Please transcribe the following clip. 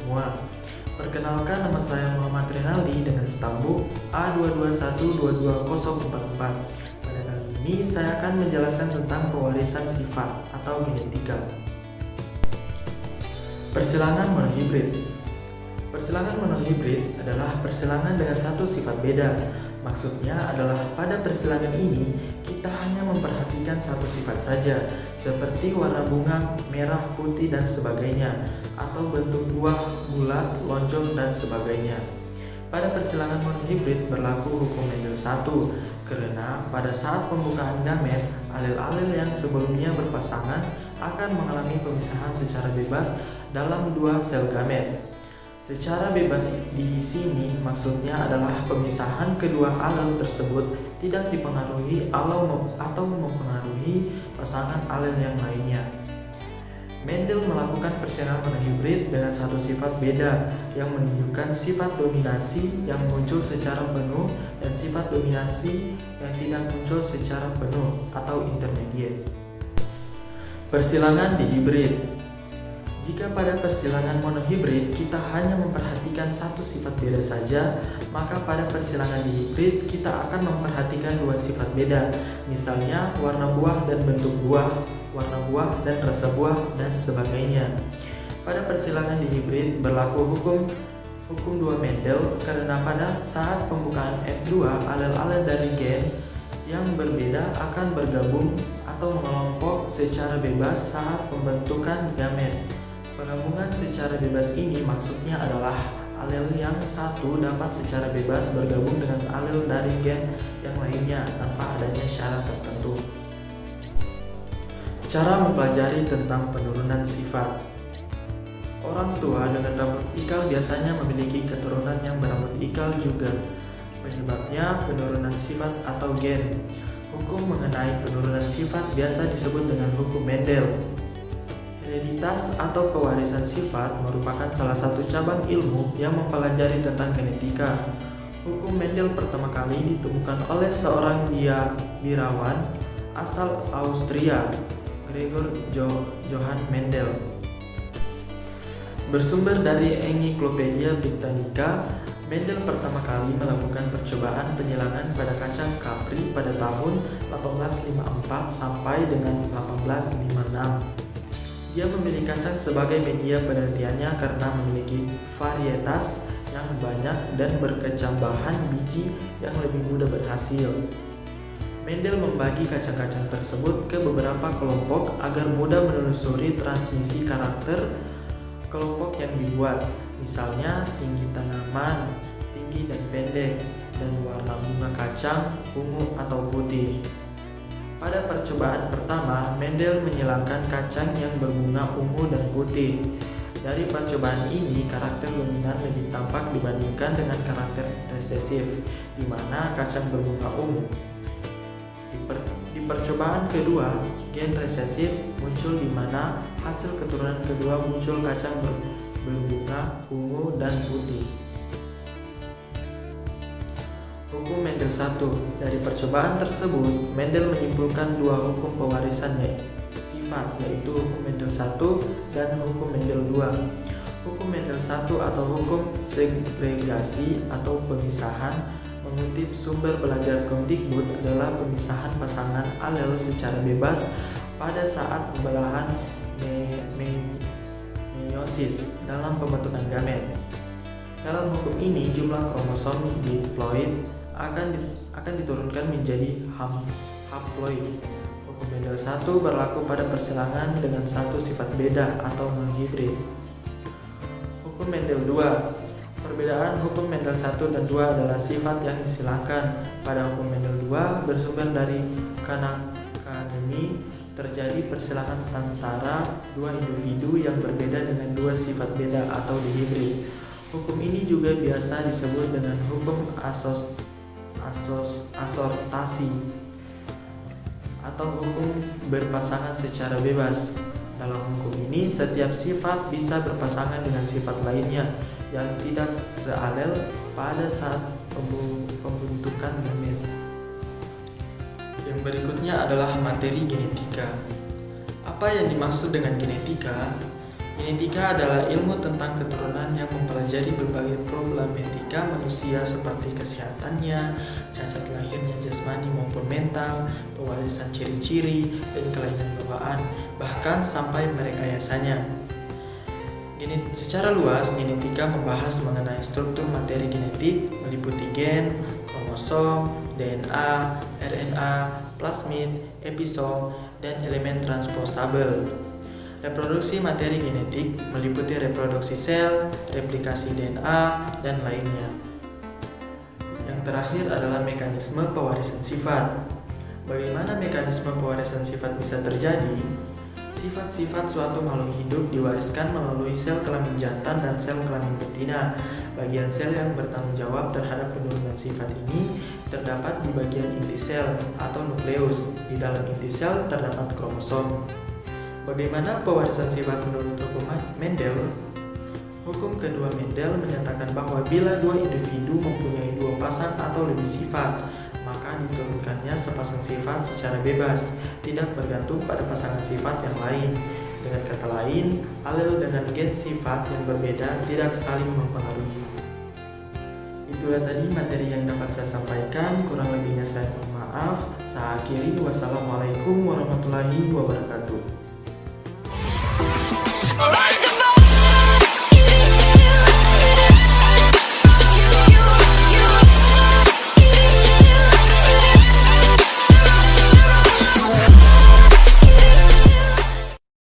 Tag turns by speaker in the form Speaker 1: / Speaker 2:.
Speaker 1: semua. Perkenalkan, nama saya Muhammad Renaldi dengan stambuk A221224044. Pada kali ini saya akan menjelaskan tentang pewarisan sifat atau genetika. Persilangan monohibrid. Persilangan monohibrid adalah persilangan dengan satu sifat beda. Maksudnya adalah pada persilangan ini kita hanya memperhatikan satu sifat saja, seperti warna bunga, merah, putih, dan sebagainya, atau bentuk buah, bulat, lonjong, dan sebagainya. Pada persilangan monohibrid berlaku hukum Mendel 1, karena pada saat pembukaan gamet, alel-alel yang sebelumnya berpasangan akan mengalami pemisahan secara bebas dalam dua sel gamet. Secara bebas di sini maksudnya adalah pemisahan kedua alel tersebut tidak dipengaruhi atau mempengaruhi pasangan alel yang lainnya. Mendel melakukan persilangan monohibrid dengan satu sifat beda yang menunjukkan sifat dominasi yang muncul secara penuh dan sifat dominasi yang tidak muncul secara penuh atau intermediate. Persilangan dihibrid. Jika pada persilangan monohibrid kita hanya memperhatikan satu sifat beda saja, maka pada persilangan dihibrid kita akan memperhatikan dua sifat beda, misalnya warna buah dan bentuk buah, warna buah dan rasa buah, dan sebagainya. Pada persilangan dihibrid berlaku hukum 2 Mendel karena pada saat pembukaan F2 alel-alel dari gen yang berbeda akan bergabung atau mengelompok secara bebas saat pembentukan gamet. Penggabungan secara bebas ini maksudnya adalah alel yang satu dapat secara bebas bergabung dengan alel dari gen yang lainnya tanpa adanya syarat tertentu. Cara mempelajari tentang penurunan sifat. Orang tua dengan rambut ikal biasanya memiliki keturunan yang berambut ikal juga. Penyebabnya penurunan sifat atau gen. Hukum mengenai penurunan sifat biasa disebut dengan hukum Mendel. Hereditas atau pewarisan sifat merupakan salah satu cabang ilmu yang mempelajari tentang genetika. Hukum Mendel pertama kali ditemukan oleh seorang biarawan asal Austria, Gregor Johann Mendel. Bersumber dari Encyclopedia Britannica, Mendel pertama kali melakukan percobaan penyilangan pada kacang kapri pada tahun 1854 sampai dengan 1856. Dia memilih kacang sebagai media penelitiannya karena memiliki varietas yang banyak dan berkecambahan biji yang lebih mudah berhasil. Mendel membagi kacang-kacang tersebut ke beberapa kelompok agar mudah menelusuri transmisi karakter kelompok yang dibuat, misalnya tinggi tanaman, tinggi dan pendek, dan warna bunga kacang, ungu atau putih. Pada percobaan pertama, Mendel menyilangkan kacang yang berbunga ungu dan putih. Dari percobaan ini, karakter dominan lebih tampak dibandingkan dengan karakter resesif, di mana kacang berbunga ungu. Di percobaan kedua, gen resesif muncul di mana hasil keturunan kedua muncul kacang berbunga ungu dan putih. Hukum Mendel 1. Dari percobaan tersebut, Mendel menyimpulkan dua hukum pewarisan sifat, yaitu hukum Mendel 1 dan hukum Mendel 2. Hukum Mendel 1 atau hukum segregasi atau pemisahan mengutip sumber belajar Kemdikbud adalah pemisahan pasangan alel secara bebas pada saat pembelahan meiosis dalam pembentukan gamet. Dalam hukum ini, jumlah kromosom diploid akan diturunkan menjadi haploid. Hukum Mendel 1 berlaku pada persilangan dengan satu sifat beda atau monohibrid. Hukum Mendel 2. Perbedaan hukum Mendel 1 dan 2 adalah sifat yang disilangkan. Pada hukum Mendel 2 bersumber dari Khan Academy, terjadi persilangan antara dua individu yang berbeda dengan dua sifat beda atau dihibrid. Hukum ini juga biasa disebut dengan hukum asortasi atau hukum berpasangan secara bebas. Dalam hukum ini, setiap sifat bisa berpasangan dengan sifat lainnya yang tidak sealel pada saat pembentukan gamet. Yang berikutnya adalah materi genetika. Apa yang dimaksud dengan genetika? Genetika adalah ilmu tentang keturunan yang mempelajari berbagai problematika manusia seperti kesehatannya, cacat lahirnya jasmani maupun mental, pewarisan ciri-ciri, dan kelainan bawaan, bahkan sampai merekayasanya. Secara luas, genetika membahas mengenai struktur materi genetik, meliputi gen, kromosom, DNA, RNA, plasmid, episom, dan elemen transposabel. Reproduksi materi genetik meliputi reproduksi sel, replikasi DNA, dan lainnya. Yang terakhir adalah mekanisme pewarisan sifat. Bagaimana mekanisme pewarisan sifat bisa terjadi? Sifat-sifat suatu makhluk hidup diwariskan melalui sel kelamin jantan dan sel kelamin betina. Bagian sel yang bertanggung jawab terhadap penurunan sifat ini terdapat di bagian inti sel atau nukleus. Di dalam inti sel terdapat kromosom. Bagaimana pewarisan sifat menurut hukum Mendel? Hukum kedua Mendel menyatakan bahwa bila dua individu mempunyai dua pasang atau lebih sifat, maka diturunkannya sepasang sifat secara bebas, tidak bergantung pada pasangan sifat yang lain. Dengan kata lain, alel dengan gen sifat yang berbeda tidak saling mempengaruhi. Itulah tadi materi yang dapat saya sampaikan, kurang lebihnya saya mohon maaf. Saya akhiri, wassalamualaikum warahmatullahi wabarakatuh.